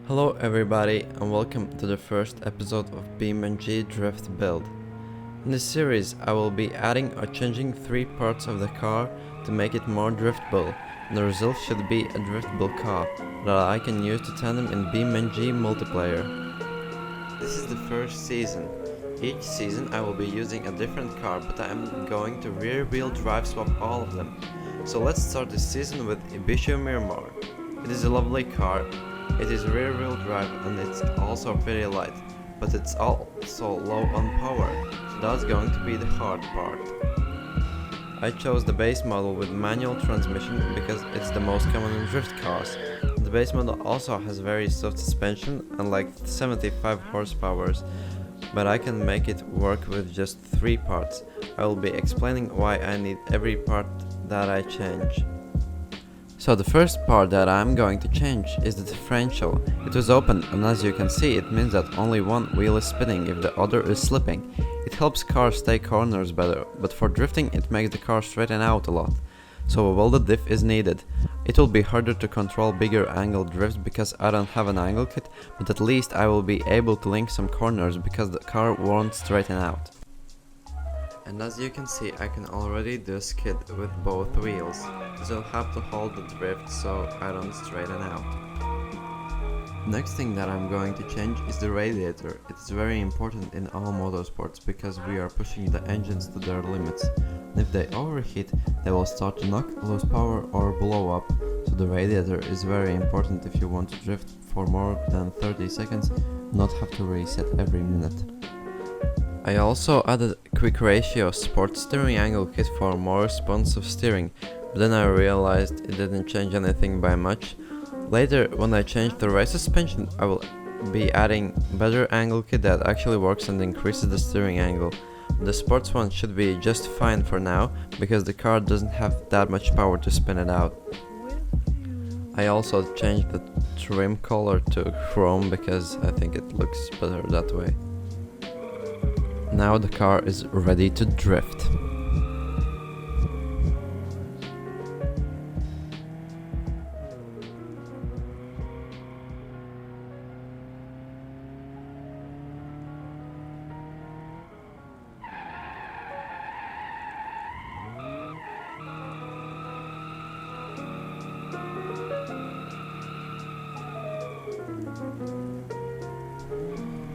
Hello everybody and welcome to the first episode of BeamNG DRIFT Build. In this series I will be adding or changing 3 parts of the car to make it more driftable, and the result should be a driftable car that I can use to tandem in BeamNG multiplayer. This is the first season. Each season I will be using a different car, but I am going to rear wheel drive swap all of them. So let's start this season with EP1 Mirramar. It is a lovely car. It is rear wheel drive and it's also pretty light, but it's also low on power, so that's going to be the hard part. I chose the base model with manual transmission because it's the most common in drift cars. The base model also has very soft suspension and like 75 horsepower, but I can make it work with just 3 parts. I will be explaining why I need every part that I change. So the first part that I'm going to change is the differential. It was open, and as you can see it means that only one wheel is spinning if the other is slipping. It helps cars stay corners better, but for drifting it makes the car straighten out a lot. So a welded diff is needed. It will be harder to control bigger angle drifts because I don't have an angle kit, but at least I will be able to link some corners because the car won't straighten out. And as you can see, I can already do a skid with both wheels. This will help to hold the drift so I don't straighten out. Next thing that I'm going to change is the radiator. It's very important in all motorsports because we are pushing the engines to their limits. And if they overheat, they will start to knock, lose power or blow up. So the radiator is very important if you want to drift for more than 30 seconds, not have to reset every minute. I also added a quick ratio sport steering angle kit for more responsive steering, but then I realized it didn't change anything by much. Later, when I change the race suspension, I will be adding better angle kit that actually works and increases the steering angle. The sports one should be just fine for now, because the car doesn't have that much power to spin it out. I also changed the trim color to chrome because I think it looks better that way. Now the car is ready to drift.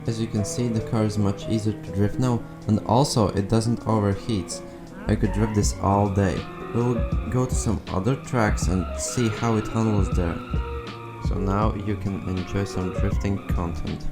As you can see, the car is much easier to drift now, and also it doesn't overheat. I could drift this all day. We'll go to some other tracks and see how it handles there. So now you can enjoy some drifting content.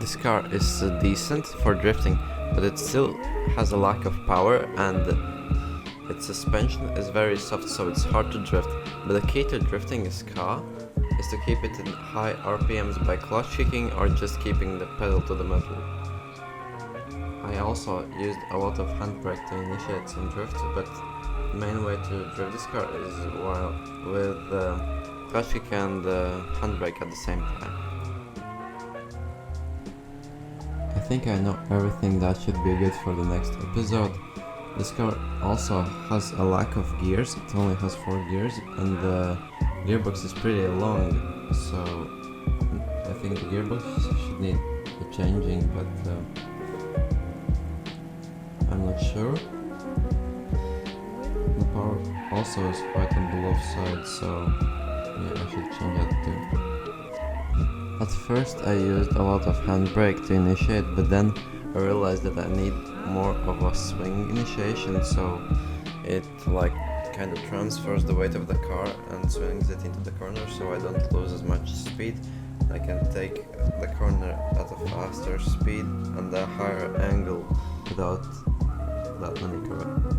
This car is decent for drifting, but it still has a lack of power and its suspension is very soft, so it's hard to drift. But the key to drifting this car is to keep it in high RPMs by clutch kicking or just keeping the pedal to the metal. I also used a lot of handbrake to initiate some drift, but the main way to drift this car is with clutch kick and handbrake at the same time. I think I know everything that should be good for the next episode. This car also has a lack of gears, it only has 4 gears and the gearbox is pretty long, so I think the gearbox should need a changing, but I'm not sure. The power also is quite on the low side, so yeah, I should change that too. At first I used a lot of handbrake to initiate, but then I realized that I need more of a swing initiation, so it kind of transfers the weight of the car and swings it into the corner so I don't lose as much speed. I can take the corner at a faster speed and a higher angle without that many corrections.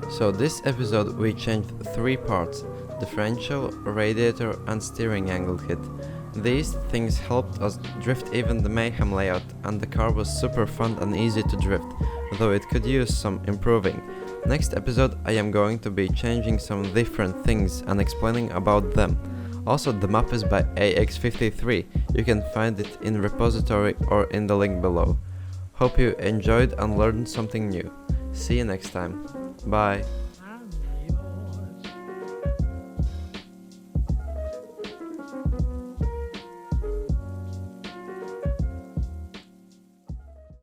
So this episode we changed 3 parts. differential, radiator and steering angle kit. These things helped us drift even the Mayhem layout, and the car was super fun and easy to drift, though it could use some improving. Next episode I am going to be changing some different things and explaining about them. Also, the map is by AX53, you can find it in repository or in the link below. Hope you enjoyed and learned something new. See you next time. Bye.